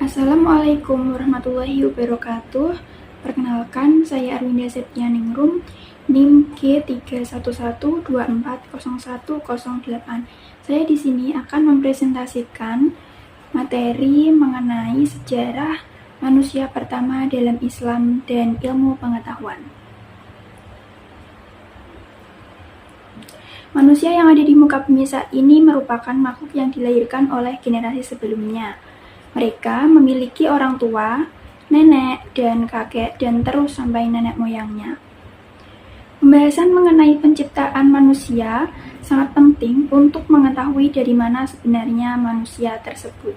Assalamualaikum warahmatullahi wabarakatuh. Perkenalkan, saya Arwinda Septianingrum, NIM G311240108. Saya di sini akan mempresentasikan materi mengenai sejarah manusia pertama dalam Islam dan ilmu pengetahuan. Manusia yang ada di muka bumi saat ini merupakan makhluk yang dilahirkan oleh generasi sebelumnya. Mereka memiliki orang tua, nenek, dan kakek, dan terus sampai nenek moyangnya. Pembahasan mengenai penciptaan manusia sangat penting untuk mengetahui dari mana sebenarnya manusia tersebut.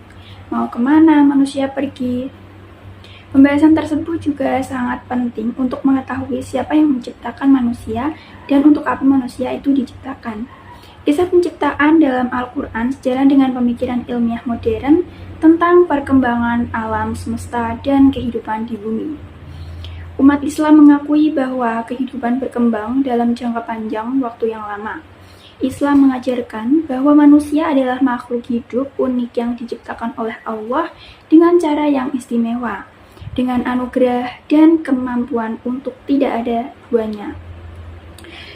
Mau kemana manusia pergi? Pembahasan tersebut juga sangat penting untuk mengetahui siapa yang menciptakan manusia dan untuk apa manusia itu diciptakan. Kisah penciptaan dalam Al-Quran sejalan dengan pemikiran ilmiah modern tentang perkembangan alam semesta dan kehidupan di bumi. Umat Islam mengakui bahwa kehidupan berkembang dalam jangka panjang waktu yang lama. Islam mengajarkan bahwa manusia adalah makhluk hidup unik yang diciptakan oleh Allah dengan cara yang istimewa, dengan anugerah dan kemampuan untuk tidak ada duanya.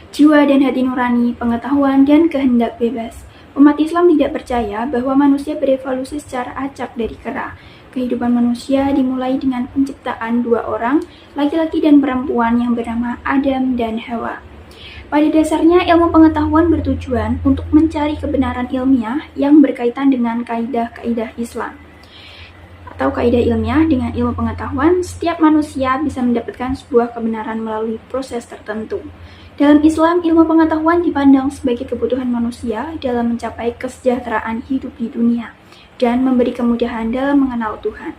Jiwa dan hati nurani, pengetahuan, dan kehendak bebas. Umat Islam tidak percaya bahwa manusia berevolusi secara acak dari kera. Kehidupan manusia dimulai dengan penciptaan dua orang, laki-laki dan perempuan yang bernama Adam dan Hawa. Pada dasarnya, ilmu pengetahuan bertujuan untuk mencari kebenaran ilmiah yang berkaitan dengan kaidah-kaidah Islam. Atau kaidah ilmiah dengan ilmu pengetahuan, setiap manusia bisa mendapatkan sebuah kebenaran melalui proses tertentu. Dalam Islam, ilmu pengetahuan dipandang sebagai kebutuhan manusia dalam mencapai kesejahteraan hidup di dunia dan memberi kemudahan dalam mengenal Tuhan.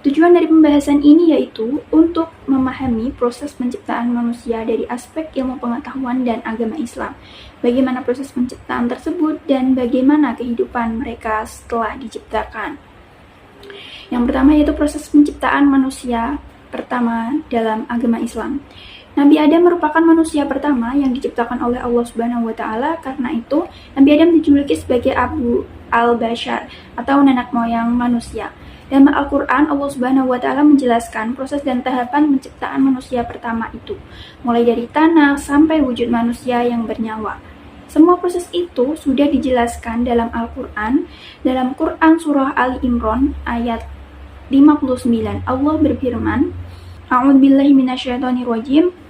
Tujuan dari pembahasan ini yaitu untuk memahami proses penciptaan manusia dari aspek ilmu pengetahuan dan agama Islam, bagaimana proses penciptaan tersebut dan bagaimana kehidupan mereka setelah diciptakan. Yang pertama yaitu proses penciptaan manusia pertama dalam agama Islam. Nabi Adam merupakan manusia pertama yang diciptakan oleh Allah Subhanahu wa Ta'ala. Karena itu, Nabi Adam dijuluki sebagai Abu al-Bashar atau nenek moyang manusia. Dalam Al-Quran, Allah Subhanahu wa Ta'ala menjelaskan proses dan tahapan penciptaan manusia pertama itu, mulai dari tanah sampai wujud manusia yang bernyawa. Semua proses itu sudah dijelaskan dalam Al-Quran. Dalam Quran Surah Ali Imran ayat 59, Allah berfirman, A'udzubillahi minasyaitonirrajim.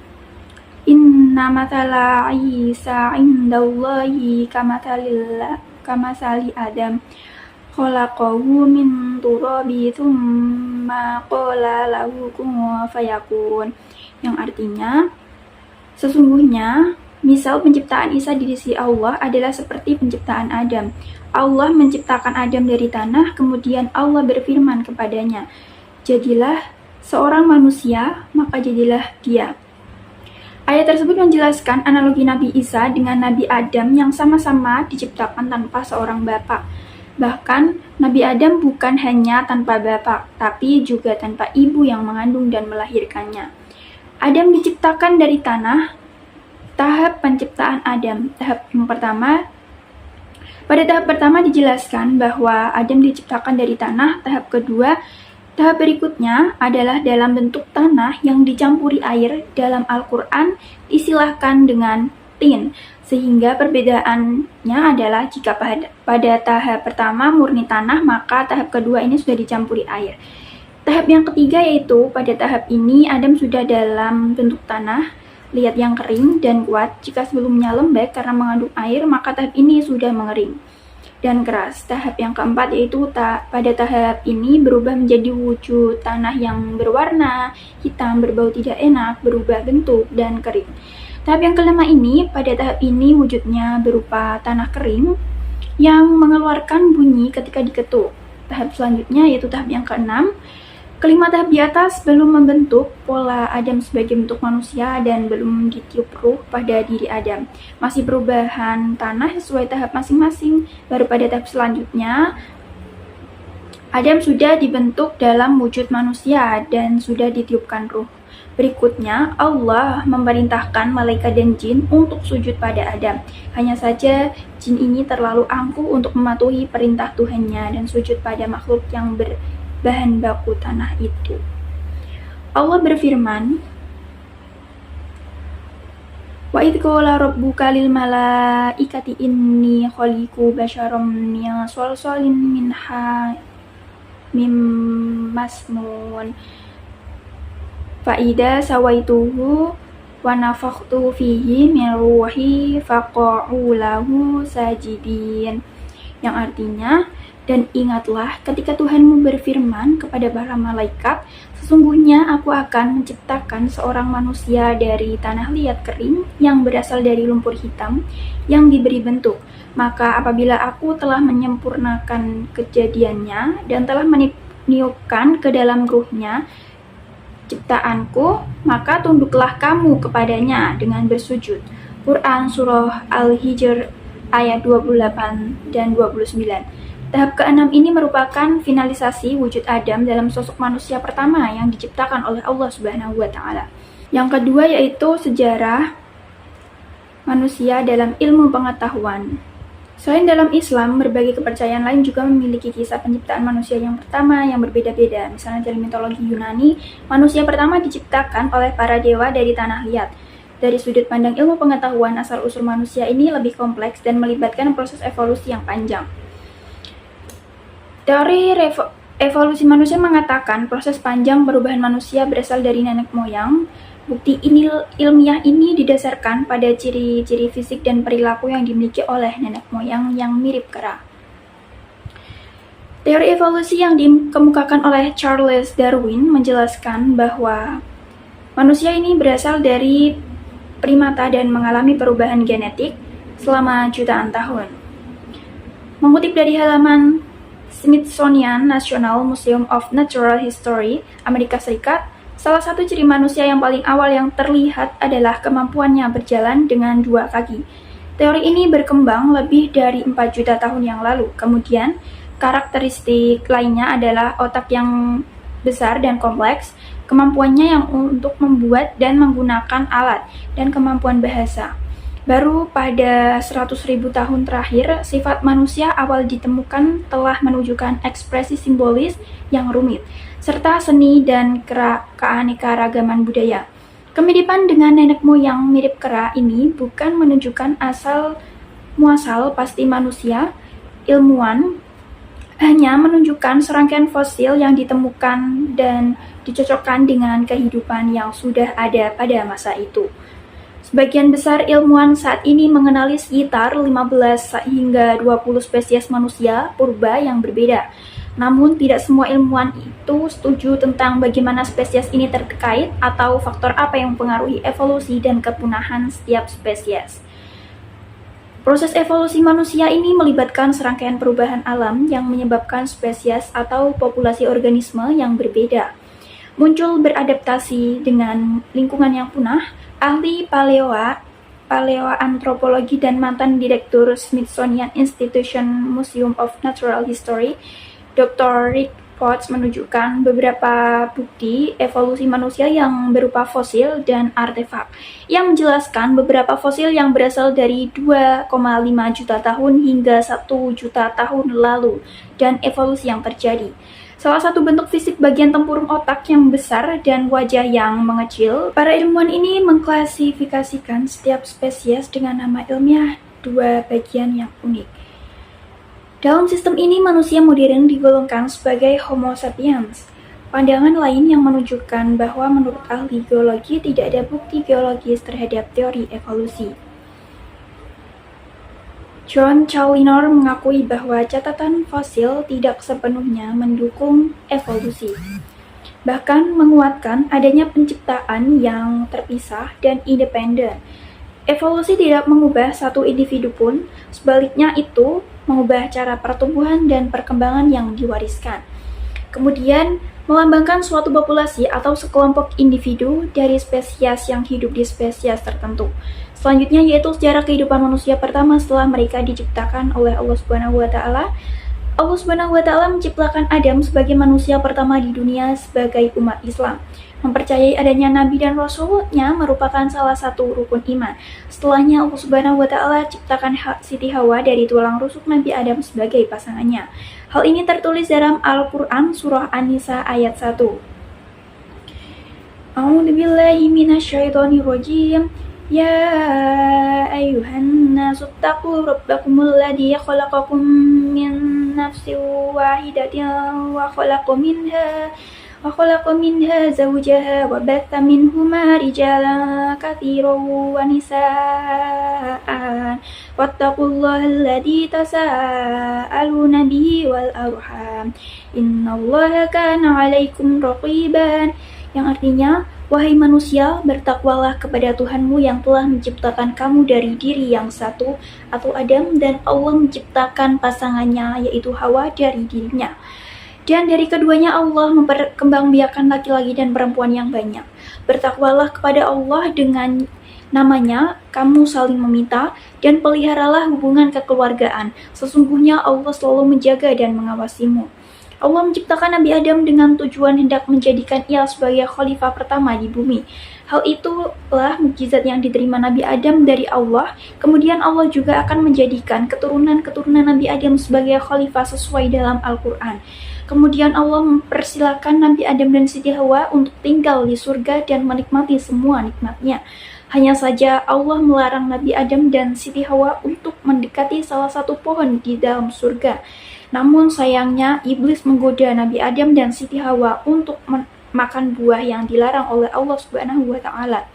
Inna mathala Isa indallahi kamasali Adam khalaqahu min turabi tsumma qala lahu kun fayakun. Yang artinya, sesungguhnya misal penciptaan Isa di sisi Allah adalah seperti penciptaan Adam. Allah menciptakan Adam dari tanah, kemudian Allah berfirman kepadanya, jadilah seorang manusia, maka jadilah dia. Ayat tersebut menjelaskan analogi Nabi Isa dengan Nabi Adam yang sama-sama diciptakan tanpa seorang bapak. Bahkan, Nabi Adam bukan hanya tanpa bapak, tapi juga tanpa ibu yang mengandung dan melahirkannya. Adam diciptakan dari tanah. Tahap penciptaan Adam. Pada tahap pertama dijelaskan bahwa Adam diciptakan dari tanah. Tahap berikutnya adalah dalam bentuk tanah yang dicampuri air. Dalam Al-Quran disilahkan dengan tin, sehingga perbedaannya adalah jika pada tahap pertama murni tanah, maka tahap kedua ini sudah dicampuri air. Tahap yang ketiga yaitu pada tahap ini Adam sudah dalam bentuk tanah, lihat yang kering dan kuat. Jika sebelumnya lembek karena mengandung air, maka tahap ini sudah mengering dan keras. Tahap yang keempat yaitu pada tahap ini berubah menjadi wujud tanah yang berwarna hitam, berbau tidak enak, berubah bentuk dan kering. Tahap yang kelima ini, pada tahap ini wujudnya berupa tanah kering yang mengeluarkan bunyi ketika diketuk. Tahap selanjutnya yaitu tahap yang keenam. Kelima tahap di atas belum membentuk pola Adam sebagai bentuk manusia dan belum ditiup ruh pada diri Adam. Masih perubahan tanah sesuai tahap masing-masing. Baru pada tahap selanjutnya, Adam sudah dibentuk dalam wujud manusia dan sudah ditiupkan ruh. Berikutnya, Allah memerintahkan malaikat dan jin untuk sujud pada Adam. Hanya saja, jin ini terlalu angkuh untuk mematuhi perintah Tuhannya dan sujud pada makhluk yang bahan baku tanah itu. Allah berfirman, Wa idh qala rabbuka lil malaikati inni khaliqu basyaram min shalsalin min masnun fa idza sawaituhu wa nafakhtu fihi min ruhi faqa'u lahu sajidin. Yang artinya, dan ingatlah ketika Tuhanmu berfirman kepada para malaikat, sesungguhnya aku akan menciptakan seorang manusia dari tanah liat kering yang berasal dari lumpur hitam yang diberi bentuk. Maka apabila aku telah menyempurnakan kejadiannya dan telah meniupkan ke dalam ruhnya ciptaanku, maka tunduklah kamu kepadanya dengan bersujud. Quran Surah Al-Hijr ayat 28 dan 29. Tahap ke-6 ini merupakan finalisasi wujud Adam dalam sosok manusia pertama yang diciptakan oleh Allah Subhanahu wa Ta'ala. Yang kedua yaitu sejarah manusia dalam ilmu pengetahuan. Selain dalam Islam, berbagai kepercayaan lain juga memiliki kisah penciptaan manusia yang pertama yang berbeda-beda. Misalnya dalam mitologi Yunani, manusia pertama diciptakan oleh para dewa dari tanah liat. Dari sudut pandang ilmu pengetahuan, asal-usul manusia ini lebih kompleks dan melibatkan proses evolusi yang panjang. Teori evolusi manusia mengatakan proses panjang perubahan manusia berasal dari nenek moyang. Bukti ilmiah ini didasarkan pada ciri-ciri fisik dan perilaku yang dimiliki oleh nenek moyang yang mirip kera. Teori evolusi yang dikemukakan oleh Charles Darwin menjelaskan bahwa manusia ini berasal dari primata dan mengalami perubahan genetik selama jutaan tahun. Mengutip dari halaman Smithsonian National Museum of Natural History, Amerika Serikat, salah satu ciri manusia yang paling awal yang terlihat adalah kemampuannya berjalan dengan 2 kaki. Teori ini berkembang lebih dari 4 juta tahun yang lalu. Kemudian, karakteristik lainnya adalah otak yang besar dan kompleks, kemampuannya yang untuk membuat dan menggunakan alat, dan kemampuan bahasa. Baru pada 100.000 tahun terakhir, sifat manusia awal ditemukan telah menunjukkan ekspresi simbolis yang rumit, serta seni dan keanekaragaman budaya. Kemiripan dengan nenek moyang mirip kera ini bukan menunjukkan asal-muasal pasti manusia. Ilmuwan hanya menunjukkan serangkaian fosil yang ditemukan dan dicocokkan dengan kehidupan yang sudah ada pada masa itu. Sebagian besar ilmuwan saat ini mengenali sekitar 15 hingga 20 spesies manusia purba yang berbeda. Namun, tidak semua ilmuwan itu setuju tentang bagaimana spesies ini terkait atau faktor apa yang mempengaruhi evolusi dan kepunahan setiap spesies. Proses evolusi manusia ini melibatkan serangkaian perubahan alam yang menyebabkan spesies atau populasi organisme yang berbeda muncul beradaptasi dengan lingkungan yang punah. Ahli paleoantropologi dan mantan direktur Smithsonian Institution Museum of Natural History, Dr. Rick Potts menunjukkan beberapa bukti evolusi manusia yang berupa fosil dan artefak, yang menjelaskan beberapa fosil yang berasal dari 2,5 juta tahun hingga 1 juta tahun lalu, dan evolusi yang terjadi. Salah satu bentuk fisik bagian tempurung otak yang besar dan wajah yang mengecil. Para ilmuwan ini mengklasifikasikan setiap spesies dengan nama ilmiah 2 bagian yang unik. Dalam sistem ini, manusia modern digolongkan sebagai Homo sapiens. Pandangan lain yang menunjukkan bahwa menurut ahli geologi tidak ada bukti geologis terhadap teori evolusi. John Challinor mengakui bahwa catatan fosil tidak sepenuhnya mendukung evolusi, bahkan menguatkan adanya penciptaan yang terpisah dan independen. Evolusi tidak mengubah satu individu pun, sebaliknya itu mengubah cara pertumbuhan dan perkembangan yang diwariskan. Kemudian, melambangkan suatu populasi atau sekelompok individu dari spesies yang hidup di spesies tertentu. Selanjutnya yaitu sejarah kehidupan manusia pertama setelah mereka diciptakan oleh Allah Subhanahu wa Ta'ala. Allah Subhanahu wa Ta'ala menciptakan Adam sebagai manusia pertama di dunia sebagai umat Islam. Mempercayai adanya Nabi dan Rasulnya merupakan salah satu rukun iman. Setelahnya Allah Subhanahu wa Ta'ala ciptakan Siti Hawa dari tulang rusuk Nabi Adam sebagai pasangannya. Hal ini tertulis dalam Al-Quran Surah An-Nisa ayat 1. A'udzubillahi minasyaitonirrajim. Ya ayyuhan nasu taqu rabbakumul ladzi khalaqakum min nafsin wahidatin wa khalaqa minha zawjaha wa batha minhuma rijalan katsiran wa nisaa'an wattaqullaha alladzi tasaaluna bihi wal arham innallaha kana 'alaikum raqiban, yang artinya, wahai manusia, bertakwalah kepada Tuhanmu yang telah menciptakan kamu dari diri yang satu atau Adam, dan Allah menciptakan pasangannya yaitu Hawa dari dirinya. Dan dari keduanya Allah memperkembangbiakan laki-laki dan perempuan yang banyak. Bertakwalah kepada Allah dengan namanya, kamu saling meminta, dan peliharalah hubungan kekeluargaan. Sesungguhnya Allah selalu menjaga dan mengawasimu. Allah menciptakan Nabi Adam dengan tujuan hendak menjadikan ia sebagai khalifah pertama di bumi. Hal itulah mukjizat yang diterima Nabi Adam dari Allah. Kemudian Allah juga akan menjadikan keturunan-keturunan Nabi Adam sebagai khalifah sesuai dalam Al-Quran. Kemudian Allah mempersilahkan Nabi Adam dan Siti Hawa untuk tinggal di surga dan menikmati semua nikmatnya. Hanya saja Allah melarang Nabi Adam dan Siti Hawa untuk mendekati salah satu pohon di dalam surga. Namun sayangnya iblis menggoda Nabi Adam dan Siti Hawa untuk makan buah yang dilarang oleh Allah Subhanahu wa Ta'ala.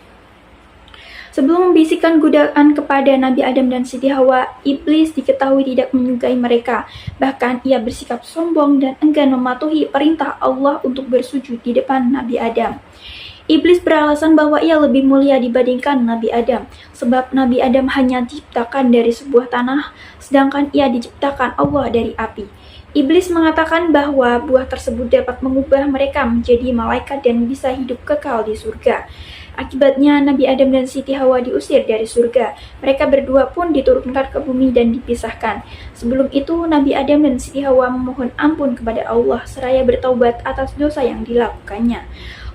Sebelum membisikkan godaan kepada Nabi Adam dan Siti Hawa, iblis diketahui tidak menyukai mereka. Bahkan ia bersikap sombong dan enggan mematuhi perintah Allah untuk bersujud di depan Nabi Adam. Iblis beralasan bahwa ia lebih mulia dibandingkan Nabi Adam, sebab Nabi Adam hanya diciptakan dari sebuah tanah, sedangkan ia diciptakan Allah dari api. Iblis mengatakan bahwa buah tersebut dapat mengubah mereka menjadi malaikat dan bisa hidup kekal di surga. Akibatnya Nabi Adam dan Siti Hawa diusir dari surga. Mereka berdua pun diturunkan ke bumi dan dipisahkan. Sebelum itu Nabi Adam dan Siti Hawa memohon ampun kepada Allah seraya bertaubat atas dosa yang dilakukannya.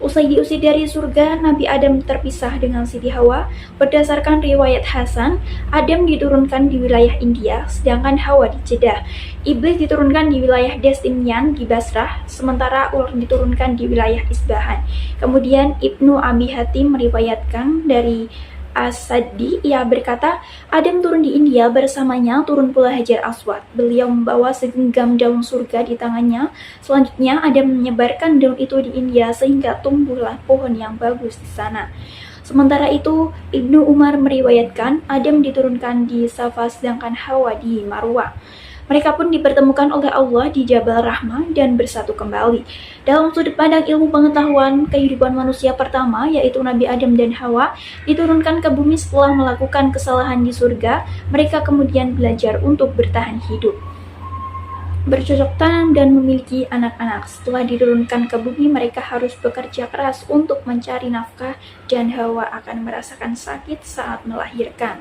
Usai diusir dari surga, Nabi Adam terpisah dengan Siti Hawa. Berdasarkan riwayat Hasan, Adam diturunkan di wilayah India, sedangkan Hawa di Jeddah. Iblis diturunkan di wilayah Destinian di Basrah, sementara ular diturunkan di wilayah Isbahan. Kemudian Ibnu Abi Hatim meriwayatkan dari As-Saddi, ia berkata, Adam turun di India, bersamanya turun pula Hajar Aswad. Beliau membawa segenggam daun surga di tangannya. Selanjutnya Adam menyebarkan daun itu di India sehingga tumbuhlah pohon yang bagus di sana. Sementara itu, Ibnu Umar meriwayatkan Adam diturunkan di Safa sedangkan Hawa di Marwah. Mereka pun dipertemukan oleh Allah di Jabal Rahmah dan bersatu kembali. Dalam sudut pandang ilmu pengetahuan, kehidupan manusia pertama, yaitu Nabi Adam dan Hawa, diturunkan ke bumi setelah melakukan kesalahan di surga. Mereka kemudian belajar untuk bertahan hidup, bercocok tanam dan memiliki anak-anak. Setelah diturunkan ke bumi, mereka harus bekerja keras untuk mencari nafkah dan Hawa akan merasakan sakit saat melahirkan.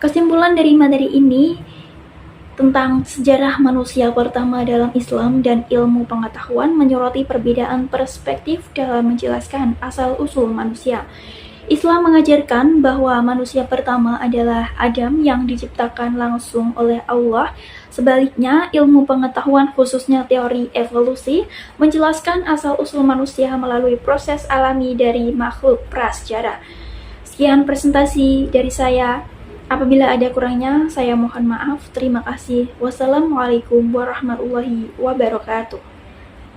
Kesimpulan dari materi ini tentang sejarah manusia pertama dalam Islam dan ilmu pengetahuan menyoroti perbedaan perspektif dalam menjelaskan asal-usul manusia. Islam mengajarkan bahwa manusia pertama adalah Adam yang diciptakan langsung oleh Allah. Sebaliknya, ilmu pengetahuan khususnya teori evolusi menjelaskan asal-usul manusia melalui proses alami dari makhluk prasejarah. Sekian presentasi dari saya. Apabila ada kurangnya, saya mohon maaf. Terima kasih. Wassalamualaikum warahmatullahi wabarakatuh.